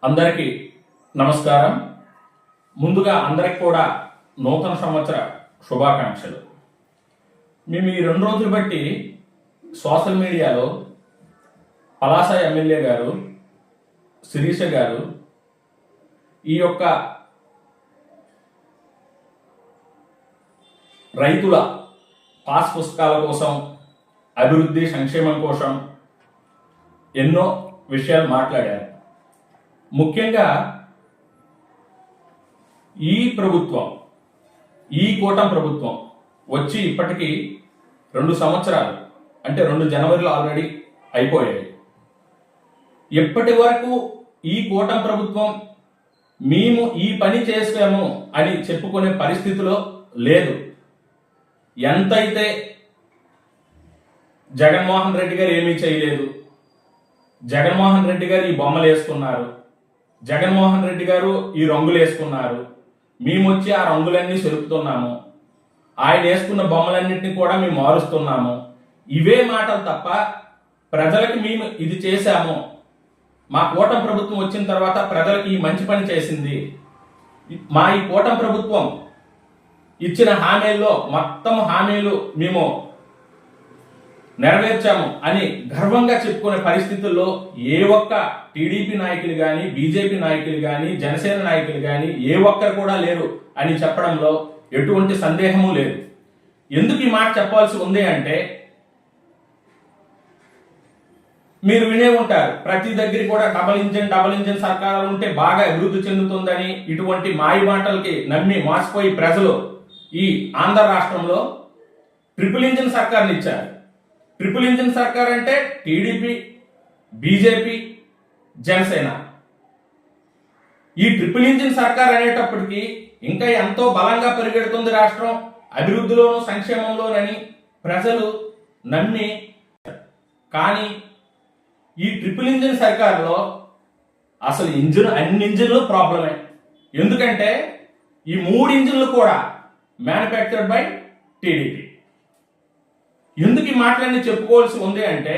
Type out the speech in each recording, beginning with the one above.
అందరికీ నమస్కారం. ముందుగా అందరికి కూడా నూతన సంవత్సర శుభాకాంక్షలు. మేము ఈ 2 రోజులు బట్టి సోషల్ మీడియాలో పలాస ఎమ్మెల్యే గారు శిరీష గారు ఈ యొక్క రైతుల పాస్ పుస్తకాల కోసం, అభివృద్ధి సంక్షేమం కోసం ఎన్నో విషయాలు మాట్లాడారు. ముఖ్యంగా ఈ ప్రభుత్వం, ఈ కూటమి ప్రభుత్వం వచ్చి ఇప్పటికీ 2 సంవత్సరాలు, అంటే 2 జనవరిలో ఆల్రెడీ అయిపోయాయి. ఇప్పటి వరకు ఈ కూటమి ప్రభుత్వం మేము ఈ పని చేసాము అని చెప్పుకునే పరిస్థితిలో లేదు. ఎంతైతే జగన్మోహన్ రెడ్డి గారు ఏమీ చేయలేదు, జగన్మోహన్ రెడ్డి గారు ఈ బొమ్మలు వేసుకున్నారు, జగన్మోహన్ రెడ్డి గారు ఈ రంగులు వేసుకున్నారు, మేము వచ్చి ఆ రంగులన్నీ సెలుపుతున్నాము, ఆయన వేసుకున్న బొమ్మలన్నింటినీ కూడా మేము మారుస్తున్నాము, ఇవే మాటలు తప్ప ప్రజలకి మేము ఇది చేశాము, మా కూటమి ప్రభుత్వం వచ్చిన తర్వాత ప్రజలకి ఈ మంచి పని చేసింది, మా ఈ కూటమి ప్రభుత్వం ఇచ్చిన హామీల్లో మొత్తం హామీలు మేము నెరవేర్చాము అని గర్వంగా చెప్పుకునే పరిస్థితుల్లో ఏ ఒక్క టీడీపీ నాయకులు కానీ, బీజేపీ నాయకులు కానీ, జనసేన నాయకులు కానీ ఏ ఒక్కరు కూడా లేరు అని చెప్పడంలో ఎటువంటి సందేహము లేదు. ఎందుకు ఈ మాట చెప్పాల్సి ఉంది అంటే, మీరు వినే ఉంటారు ప్రతి దగ్గర కూడా డబల్ ఇంజిన్ సర్కారు ఉంటే బాగా అభివృద్ధి చెందుతుందని. ఇటువంటి మాయ మాటలకి నమ్మి మోసపోయి ప్రజలు ఈ ఆంధ్ర రాష్ట్రంలో ట్రిపుల్ ఇంజిన్ సర్కార్ని ఇచ్చారు. ట్రిపుల్ ఇంజిన్ సర్కార్ అంటే టీడీపీ, బీజేపీ, జనసేన. ఈ ట్రిపుల్ ఇంజిన్ సర్కార్ అనేటప్పటికీ ఇంకా ఎంతో బలంగా పరిగెడుతుంది రాష్ట్రం అభివృద్ధిలోను సంక్షేమంలోనని ప్రజలు నమ్మి. కానీ ఈ ట్రిపుల్ ఇంజిన్ సర్కార్లో అసలు అన్ని ఇంజిన్లు ప్రాబ్లమే. ఎందుకంటే ఈ 3 ఇంజిన్లు కూడా మ్యానుఫ్యాక్చర్డ్ బై టీడీపీ. ఎందుకు ఈ మాటలన్నీ చెప్పుకోవాల్సి ఉంది అంటే,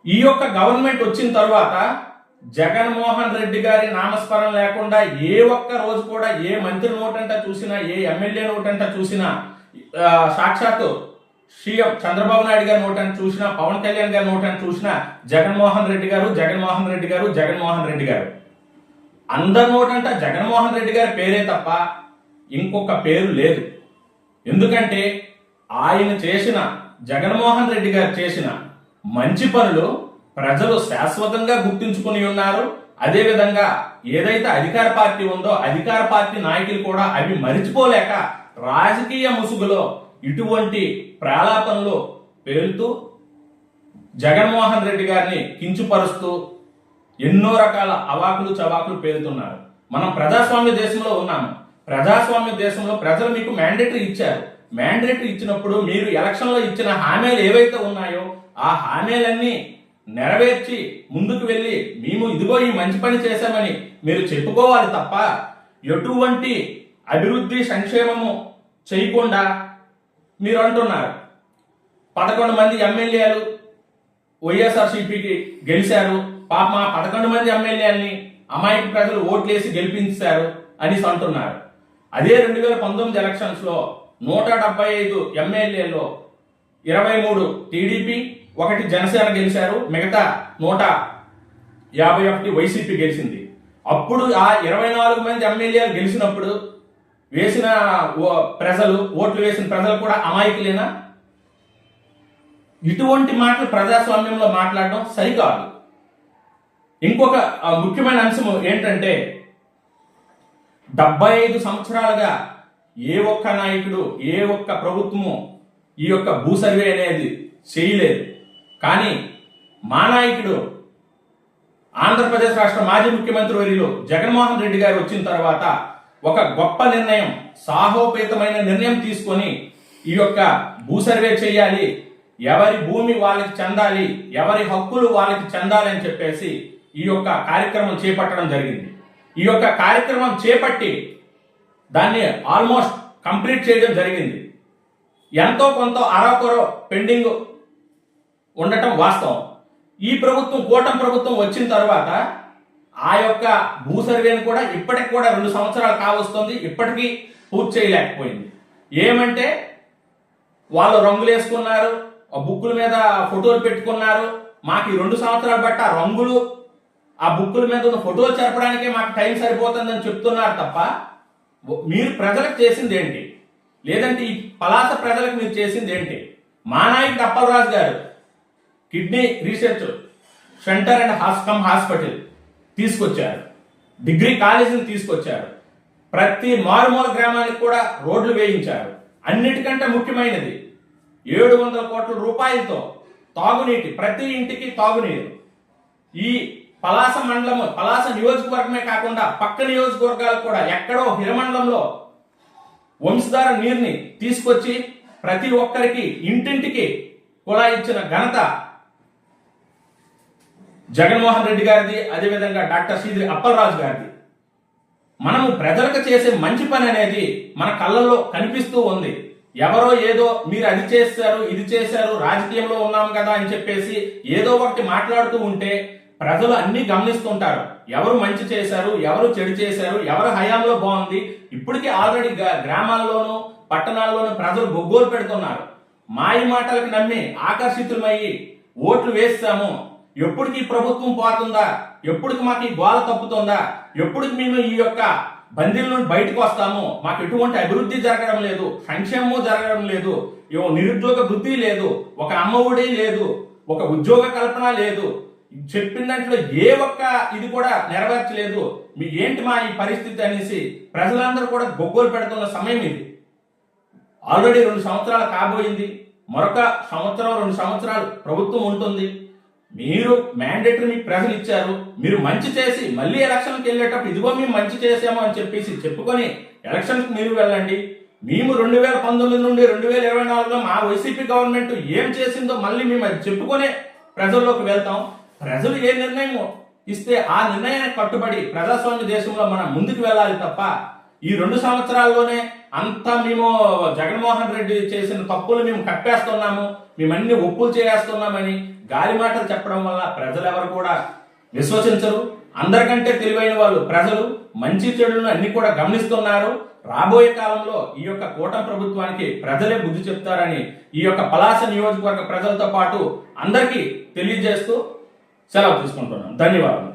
ఈ యొక్క గవర్నమెంట్ వచ్చిన తర్వాత జగన్మోహన్ రెడ్డి గారి నామస్మరణ లేకుండా ఏ ఒక్క రోజు కూడా ఏ మంత్రి నోటంట చూసినా, ఏ ఎమ్మెల్యే నోటంట చూసినా, సాక్షాత్తు సీఎం చంద్రబాబు నాయుడు గారి నోటంట చూసినా, పవన్ కళ్యాణ్ గారి నోటంట చూసినా జగన్మోహన్ రెడ్డి గారు, జగన్మోహన్ రెడ్డి గారు, జగన్మోహన్ రెడ్డి గారు. అందరి నోటంట జగన్మోహన్ రెడ్డి గారి పేరే తప్ప ఇంకొక పేరు లేదు. ఎందుకంటే జగన్మోహన్ రెడ్డి గారు చేసిన మంచి పనులు ప్రజలు శాశ్వతంగా గుర్తుంచుకుని ఉన్నారు. అదేవిధంగా ఏదైతే అధికార పార్టీ ఉందో అధికార పార్టీ నాయకులు కూడా అవి మరిచిపోలేక రాజకీయ ముసుగులో ఇటువంటి ప్రాలాపనలు పేలుతూ జగన్మోహన్ రెడ్డి గారిని కించుపరుస్తూ ఎన్నో రకాల అవాకులు చవాకులు పేలుతున్నారు. మనం ప్రజాస్వామ్య దేశంలో ఉన్నాము. ప్రజాస్వామ్య దేశంలో ప్రజలు మీకు మ్యాండేటరీ ఇచ్చారు. మ్యాండేటరీ ఇచ్చినప్పుడు మీరు ఎలక్షన్లో ఇచ్చిన హామీలు ఏవైతే ఉన్నాయో ఆ హామీలన్నీ నెరవేర్చి ముందుకు వెళ్ళి మేము ఇదిగో ఈ మంచి పని చేశామని మీరు చెప్పుకోవాలి తప్ప ఎటువంటి అభివృద్ధి సంక్షేమము చేయకుండా మీరు అంటున్నారు 11 మంది ఎమ్మెల్యేలు వైఎస్ఆర్సీపీకి గెలిచారు, పాప మా 11 మంది ఎమ్మెల్యేలని అమాయక ప్రజలు ఓట్లేసి గెలిపించారు అని అంటున్నారు. అదే 2019 ఎలక్షన్స్ లో 175 ఎమ్మెల్యేలో 23 టీడీపీ, 1 జనసేన గెలిచారు, మిగతా 151 వైసీపీ గెలిచింది. అప్పుడు ఆ 24 మంది ఎమ్మెల్యేలు గెలిచినప్పుడు వేసిన ఓట్లు వేసిన ప్రజలు కూడా అమాయకులేనా? ఇటువంటి మాటలు ప్రజాస్వామ్యంలో మాట్లాడడం సరికాదు. ఇంకొక ముఖ్యమైన అంశం ఏంటంటే, 75 సంవత్సరాలుగా ఏ ఒక్క నాయకుడు, ఏ ఒక్క ప్రభుత్వము ఈ యొక్క భూ సర్వే అనేది చేయలేదు. కానీ మా నాయకుడు ఆంధ్రప్రదేశ్ రాష్ట్ర మాజీ ముఖ్యమంత్రి వర్యులు జగన్మోహన్ రెడ్డి గారు వచ్చిన తర్వాత ఒక గొప్ప నిర్ణయం, సాహోపేతమైన నిర్ణయం తీసుకొని ఈ యొక్క భూ సర్వే చేయాలి, ఎవరి భూమి వాళ్ళకి చెందాలి, ఎవరి హక్కులు వాళ్ళకి చెందాలి అని చెప్పేసి ఈ యొక్క కార్యక్రమం చేపట్టడం జరిగింది. ఈ యొక్క కార్యక్రమం చేపట్టి దాన్ని ఆల్మోస్ట్ కంప్లీట్ చేయడం జరిగింది. ఎంతో కొంత అరకొర పెండింగ్ ఉండటం వాస్తవం. ఈ ప్రభుత్వం కూటమి ప్రభుత్వం వచ్చిన తర్వాత ఆ యొక్క భూ సర్వేను కూడా ఇప్పటికి కూడా 2 సంవత్సరాలు కావస్తుంది, ఇప్పటికీ పూర్తి చేయలేకపోయింది. ఏమంటే వాళ్ళు రంగులు వేసుకున్నారు, ఆ బుక్కుల మీద ఫోటోలు పెట్టుకున్నారు. మాకు ఈ 2 సంవత్సరాలు బట్టి ఆ రంగులు ఆ బుక్కుల మీద ఉన్న ఫోటోలు జరపడానికే మాకు టైం సరిపోతుందని చెప్తున్నారు తప్ప మీరు ప్రజలకు చేసింది ఏంటి? లేదంటే ఈ పలాస ప్రజలకు మీరు చేసింది ఏంటి? మా నాయకుడు అప్పలరాజు గారు kidney research centre and hospital తీసుకొచ్చారు, డిగ్రీ కాలేజీని తీసుకొచ్చారు, ప్రతి మారుమూల గ్రామానికి కూడా రోడ్లు వేయించారు. అన్నిటికంటే ముఖ్యమైనది 700 కోట్ల రూపాయలతో తాగునీటి, ప్రతి ఇంటికి తాగునీరు. ఈ పలాస మండలం, పలాస నియోజకవర్గమే కాకుండా పక్క నియోజకవర్గాలు కూడా ఎక్కడో హిరమండలంలో వంశధార నీరుని తీసుకొచ్చి ప్రతి ఒక్కరికి ఇంటింటికి కుళాయి ఇచ్చిన ఘనత జగన్మోహన్ రెడ్డి గారిది, అదేవిధంగా డాక్టర్ శ్రీధరి అప్పలరాజు గారిది. మనము ప్రజలకు చేసే మంచి పని అనేది మన కళ్ళల్లో కనిపిస్తూ ఉంది. ఎవరో ఏదో మీరు అది చేశారు ఇది చేశారు రాజకీయంలో ఉన్నాం కదా అని చెప్పేసి ఏదో ఒకటి మాట్లాడుతూ ఉంటే ప్రజలు అన్ని గమనిస్తుంటారు. ఎవరు మంచి చేశారు, ఎవరు చెడు చేశారు, ఎవరు హయాంలో బాగుంది. ఇప్పటికీ ఆల్రెడీ గ్రామాల్లోనూ పట్టణాల్లోనూ ప్రజలు గొగ్గోలు పెడుతున్నారు. మాయ మాటలకు నమ్మి ఆకర్షితులమయ్యి ఓట్లు వేస్తాము, ఎప్పటికి ప్రభుత్వం పోతుందా, ఎప్పటికి మాకు ఈ గోల తప్పుతుందా, ఎప్పటికి మేము ఈ యొక్క బందీల నుండి బయటకు వస్తాము, మాకు ఎటువంటి అభివృద్ధి జరగడం లేదు, సంక్షేమము జరగడం లేదు, నిరుద్యోగ వృద్ధి లేదు, ఒక అమ్మఒడి లేదు, ఒక ఉద్యోగ కల్పన లేదు, చెప్పిన దాంట్లో ఏ ఒక్క ఇది కూడా నెరవేర్చలేదు. మీ ఏంటి మా ఈ పరిస్థితి అనేసి ప్రజలందరూ కూడా గొగ్గోలు పెడుతున్న సమయం ఇది. ఆల్రెడీ 2 సంవత్సరాలు కాబోయింది, మరొక సంవత్సరం 2 సంవత్సరాలు ప్రభుత్వం ఉంటుంది. మీరు మ్యాండేటరీ మీకు ప్రజలు ఇచ్చారు, మీరు మంచి చేసి మళ్ళీ ఎలక్షన్కి వెళ్ళేటప్పుడు ఇదిగో మేము మంచి చేసాము అని చెప్పేసి చెప్పుకొని ఎలక్షన్కి మీరు వెళ్ళండి. మేము 2019 నుండి 2024లో మా వైసీపీ గవర్నమెంట్ ఏం చేసిందో మళ్ళీ మేము అది చెప్పుకొని ప్రజల్లోకి వెళ్తాం. ప్రజలు ఏ నిర్ణయం ఇస్తే ఆ నిర్ణయానికి కట్టుబడి ప్రజాస్వామ్య దేశంలో మనం ముందుకు వెళ్ళాలి తప్ప ఈ 2 సంవత్సరాల్లోనే అంతా మేము జగన్మోహన్ రెడ్డి చేసిన తప్పులు మేము కప్పేస్తున్నాము, మేమన్ని ఒప్పులు చేస్తున్నామని గాలి మాటలు చెప్పడం వల్ల ప్రజలు ఎవరు కూడా విశ్వసించరు. అందరికంటే తెలివైన వాళ్ళు ప్రజలు మంచి చెడులను అన్ని కూడా గమనిస్తున్నారు. రాబోయే కాలంలో ఈ యొక్క కూటమి ప్రభుత్వానికి ప్రజలే బుద్ధి చెప్తారని ఈ యొక్క పలాస నియోజకవర్గ ప్రజలతో పాటు అందరికీ తెలియజేస్తూ సెలవు తీసుకుంటున్నాను. ధన్యవాదాలు.